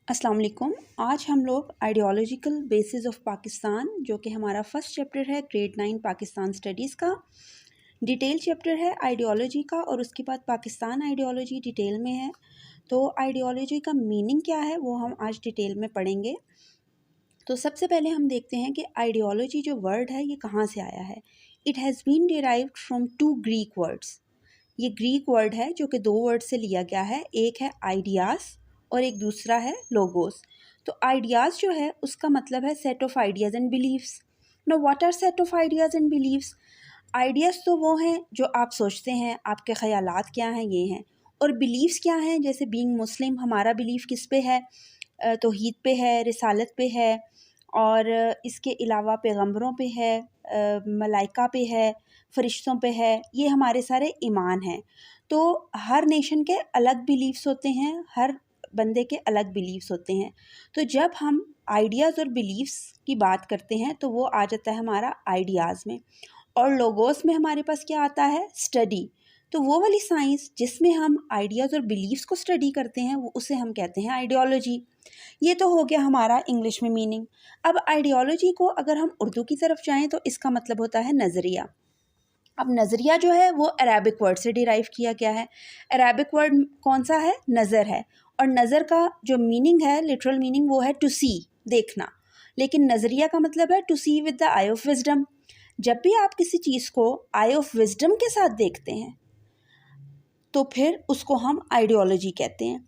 अस्सलाम वालेकुम। आज हम लोग आइडियोलॉजिकल बेसिस ऑफ पाकिस्तान जो कि हमारा फर्स्ट चैप्टर है ग्रेड 9 पाकिस्तान स्टडीज़ का डिटेल चैप्टर है आइडियोलॉजी का, और उसके बाद पाकिस्तान आइडियोलॉजी डिटेल में है। तो आइडियोलॉजी का मीनिंग क्या है वो हम आज डिटेल में पढ़ेंगे। तो सबसे पहले हम देखते हैं कि आइडियोलॉजी जो वर्ड है ये कहाँ से आया है। It has been derived from two Greek words. ये ग्रीक वर्ड है जो कि दो वर्ड से लिया गया है, एक है आइडियाज़ और एक दूसरा है लोगोस। तो आइडियाज़ जो है उसका मतलब है set of ideas and beliefs. No what are set of ideas and beliefs? Ideas तो वो हैं जो आप सोचते हैं, आपके ख़यालात क्या हैं ये हैं। और बिलीव्स क्या हैं? जैसे बीइंग मुस्लिम हमारा बिलीव किस पे है? तौहीद पे है, रिसालत पे है, और इसके अलावा पैगंबरों पे है, मलाइका पे है, फ़रिश्तों पे है। ये हमारे सारे ईमान हैं। तो हर नेशन के अलग बिलीव्स होते हैं, हर बंदे के अलग बिलीव्स होते हैं। तो जब हम आइडियाज़ और बिलीव्स की बात करते हैं तो वो आ जाता है हमारा आइडियाज़ में। और लोगोस में हमारे पास क्या आता है? स्टडी। तो वो वाली साइंस जिसमें हम आइडियाज़ और बिलीव्स को स्टडी करते हैं वो उसे हम कहते हैं आइडियोलॉजी। ये तो हो गया हमारा इंग्लिश में मीनिंग। अब आइडियोलॉजी को अगर हम उर्दू की तरफ जाएं तो इसका मतलब होता है नज़रिया। अब नज़रिया जो है वो अरेबिक वर्ड से डिराइव किया गया है। अरेबिक वर्ड कौन सा है? नज़र है। और नज़र का जो मीनिंग है, लिटरल मीनिंग, वो है टू सी, देखना। लेकिन नज़रिया का मतलब है to see with the eye of wisdom. जब भी आप किसी चीज़ को आई ऑफ विजडम के साथ देखते हैं तो फिर उसको हम आइडियोलॉजी कहते हैं।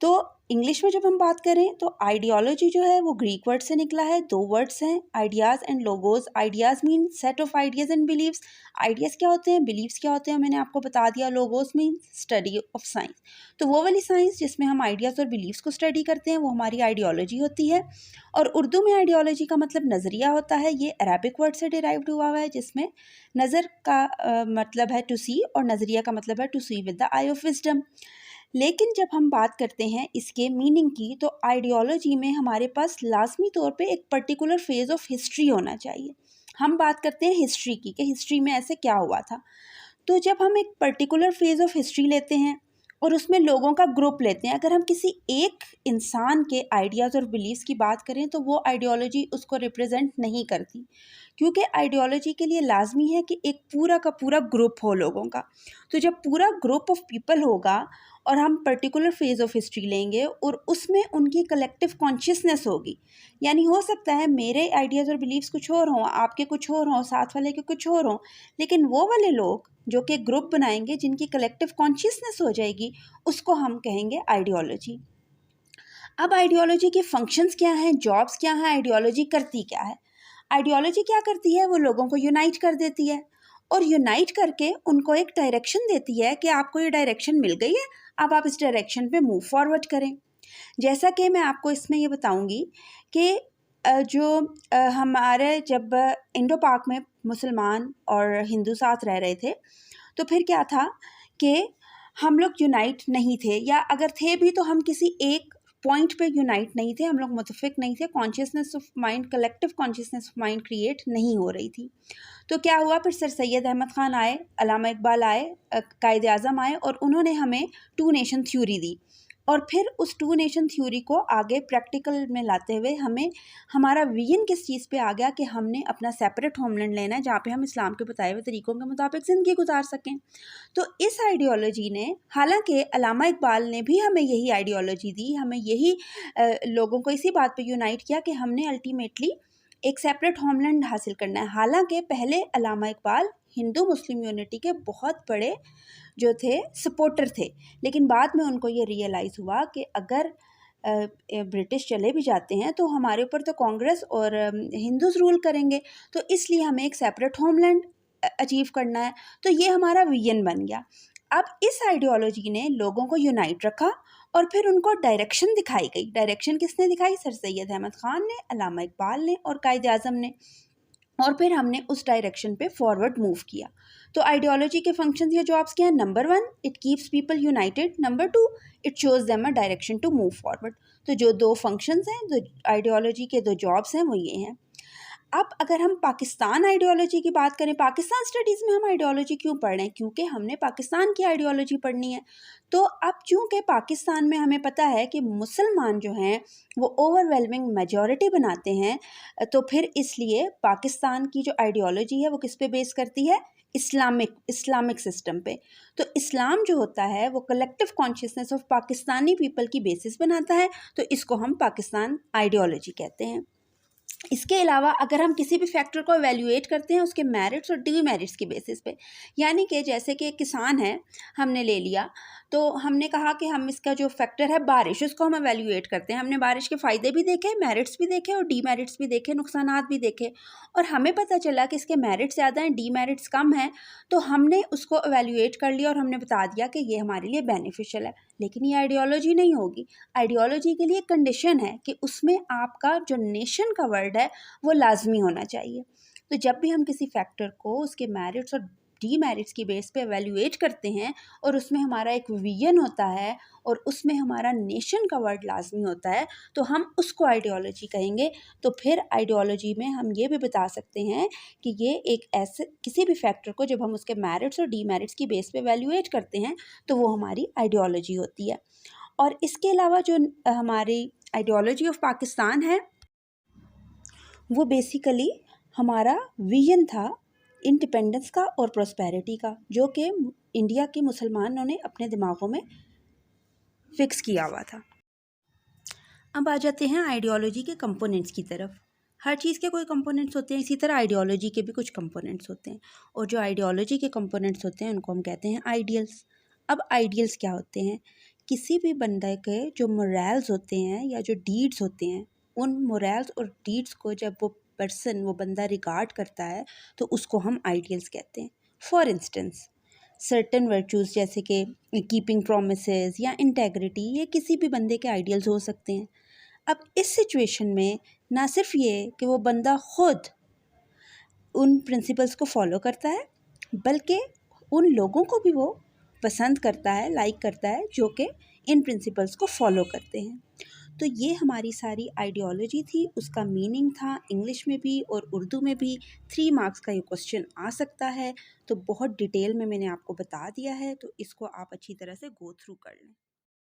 तो इंग्लिश में जब हम बात करें तो आइडियोलॉजी जो है वो ग्रीक वर्ड से निकला है। दो वर्ड्स हैं, ideas and logos. Ideas mean set of ideas and beliefs. Ideas क्या होते हैं, बिलीव्स क्या होते हैं, मैंने आपको बता दिया। Logos mean study of science. तो वो वाली साइंस जिसमें हम आइडियाज़ और बिलीव्स को स्टडी करते हैं वो हमारी आइडियोलॉजी होती है। और उर्दू में आइडियोलॉजी का मतलब नज़रिया होता है। ये अरेबिक वर्ड से डिराइव्ड हुआ है जिसमें नज़र का मतलब है टू सी और नज़रिया का मतलब है to see with the eye of wisdom. लेकिन जब हम बात करते हैं इसके मीनिंग की तो आइडियोलॉजी में हमारे पास लाजमी तौर पे एक पर्टिकुलर फेज़ ऑफ हिस्ट्री होना चाहिए। हम बात करते हैं हिस्ट्री की कि हिस्ट्री में ऐसे क्या हुआ था। तो जब हम एक पर्टिकुलर फेज़ ऑफ हिस्ट्री लेते हैं और उसमें लोगों का ग्रुप लेते हैं, अगर हम किसी एक इंसान के आइडियाज़ और बिलीव्स की बात करें तो वो आइडियोलॉजी उसको रिप्रेजेंट नहीं करती, क्योंकि आइडियोलॉजी के लिए लाजमी है कि एक पूरा का पूरा ग्रुप हो लोगों का। तो जब पूरा ग्रुप ऑफ पीपल होगा और हम पर्टिकुलर फेज़ ऑफ हिस्ट्री लेंगे और उसमें उनकी कलेक्टिव कॉन्शियसनेस होगी, यानी हो सकता है मेरे आइडियाज़ और बिलीव्स कुछ और हों, आपके कुछ और हों, साथ वाले के कुछ और हों, लेकिन वो वाले लोग जो कि ग्रुप बनाएंगे जिनकी कलेक्टिव कॉन्शियसनेस हो जाएगी उसको हम कहेंगे आइडियोलॉजी। अब आइडियोलॉजी के फंक्शंस क्या हैं, जॉब्स क्या हैं, आइडियोलॉजी करती क्या है? आइडियोलॉजी क्या करती है? वो लोगों को यूनाइट कर देती है और यूनाइट करके उनको एक डायरेक्शन देती है कि आपको ये डायरेक्शन मिल गई है, अब आप इस डायरेक्शन पे मूव फॉरवर्ड करें। जैसा कि मैं आपको इसमें ये बताऊंगी कि हमारे जब इंडो पाक में मुसलमान और हिंदू साथ रह रहे थे तो फिर क्या था कि हम लोग यूनाइट नहीं थे, या अगर थे भी तो हम किसी एक पॉइंट पे यूनाइट नहीं थे, हम लोग मुतफिक नहीं थे। Consciousness of mind, collective consciousness of mind create नहीं हो रही थी। तो क्या हुआ, फिर सर सैयद अहमद ख़ान आए, अल्लामा इकबाल आए, कायद आज़म आए और उन्होंने हमें टू नेशन थ्योरी दी। और फिर उस टू नेशन थ्योरी को आगे प्रैक्टिकल में लाते हुए हमें हमारा विजन किस चीज़ पे आ गया कि हमने अपना सेपरेट होमलैंड लेना है जहाँ पे हम इस्लाम के बताए हुए तरीक़ों के मुताबिक ज़िंदगी गुजार सकें। तो इस आइडियोलॉजी ने, हालांकि अल्लामा इकबाल ने भी हमें यही आइडियोलॉजी दी, हमें यही लोगों को इसी बात पे यूनाइट किया कि हमने अल्टीमेटली एक सेपरेट होमलैंड हासिल करना है। हालांकि पहले अल्लामा इकबाल हिंदू मुस्लिम यूनिटी के बहुत बड़े जो थे सपोर्टर थे, लेकिन बाद में उनको ये रियलाइज़ हुआ कि अगर ब्रिटिश चले भी जाते हैं तो हमारे ऊपर तो कांग्रेस और हिंदूज रूल करेंगे, तो इसलिए हमें एक सेपरेट होमलैंड अचीव करना है। तो ये हमारा विजन बन गया। अब इस आइडियोलॉजी ने लोगों को यूनाइट रखा और फिर उनको डायरेक्शन दिखाई गई। डायरेक्शन किसने दिखाई? सर सैयद अहमद ख़ान ने, अल्लामा इकबाल ने और कायद आज़म ने। और फिर हमने उस डायरेक्शन पे फॉरवर्ड मूव किया। तो आइडियोलॉजी के फंक्शंस या जॉब्स क्या हैं? Number 1, it keeps people united. Number 2, it shows them a direction to move forward. तो जो दो फंक्शंस हैं, जो आइडियोलॉजी के दो जॉब्स हैं, वो ये हैं। अब अगर हम पाकिस्तान आइडियोलॉजी की बात करें, पाकिस्तान स्टडीज़ में हम आइडियोलॉजी क्यों पढ़ रहे हैं? क्योंकि हमने पाकिस्तान की आइडियोलॉजी पढ़नी है। तो अब चूँकि पाकिस्तान में हमें पता है कि मुसलमान जो हैं वो ओवरवेलमिंग मेजॉरिटी बनाते हैं, तो फिर इसलिए पाकिस्तान की जो आइडियोलॉजी है वो किस पे बेस करती है? इस्लामिक सिस्टम पे। तो इस्लाम जो होता है वो collective consciousness of Pakistani people की बेसिस बनाता है, तो इसको हम पाकिस्तान आइडियोलॉजी कहते हैं। इसके अलावा अगर हम किसी भी फैक्टर को एवेल्यूएट करते हैं उसके मेरिट्स और डीमेरिट्स की बेसिस पे, यानी कि जैसे कि एक किसान है, हमने ले लिया, तो हमने कहा कि हम इसका जो फैक्टर है बारिश, उसको हम एवेल्यूएट करते हैं। हमने बारिश के फ़ायदे भी देखे, मेरिट्स भी देखे और डीमेरिट्स भी देखे, नुकसानात भी देखे, और हमें पता चला कि इसके मेरिट्स ज़्यादा हैं, डीमेरिट्स कम हैं, तो हमने उसको एवेल्यूएट कर लिया और हमने बता दिया कि ये हमारे लिए बेनिफिशियल है। लेकिन ये आइडियोलॉजी नहीं होगी। आइडियोलॉजी के लिए कंडीशन है कि उसमें आपका जो नेशन का वर्ड है वो लाजमी होना चाहिए। तो जब भी हम किसी फैक्टर को उसके मेरिट्स और डीमेरिट्स की बेस पे एवेल्यूएट करते हैं और उसमें हमारा एक विजन होता है और उसमें हमारा नेशन का वर्ड लाजमी होता है, तो हम उसको आइडियोलॉजी कहेंगे। तो फिर आइडियोलॉजी में हम ये भी बता सकते हैं कि ये एक ऐसे किसी भी फैक्टर को जब हम उसके मेरिट्स और डीमेरिट्स की बेस पे एवेल्यूएट करते हैं तो वो हमारी आइडियोलॉजी होती है। और इसके अलावा जो हमारी आइडियोलॉजी ऑफ पाकिस्तान है वो बेसिकली हमारा विजन था इंडिपेंडेंस का और प्रोस्पेरिटी का, जो कि इंडिया के मुसलमानों ने अपने दिमागों में फिक्स किया हुआ था। अब आ जाते हैं आइडियोलॉजी के कंपोनेंट्स की तरफ। हर चीज़ के कोई कंपोनेंट्स होते हैं, इसी तरह आइडियोलॉजी के भी कुछ कंपोनेंट्स होते हैं, और जो आइडियोलॉजी के कंपोनेंट्स होते हैं उनको हम कहते हैं आइडियल्स। अब आइडियल्स क्या होते हैं? किसी भी बंदे के जो मोरल्स होते हैं या जो डीड्स होते हैं, उन मोरल्स और डीड्स को जब वो बंदा रिगार्ड करता है तो उसको हम आइडियल्स कहते हैं। फॉर इंस्टेंस सर्टेन वर्चूज़ जैसे कि कीपिंग प्रोमिसेस या इंटेग्रिटी, ये किसी भी बंदे के आइडियल्स हो सकते हैं। अब इस सिचुएशन में ना सिर्फ ये कि वो बंदा खुद उन प्रिंसिपल्स को फॉलो करता है, बल्कि उन लोगों को भी वो पसंद करता है, लाइक करता है, जो कि इन प्रिंसिपल्स को फॉलो करते हैं। तो ये हमारी सारी आइडियोलॉजी थी, उसका मीनिंग था इंग्लिश में भी और उर्दू में भी। 3 मार्क्स का ये क्वेश्चन आ सकता है, तो बहुत डिटेल में मैंने आपको बता दिया है, तो इसको आप अच्छी तरह से गो थ्रू कर लें।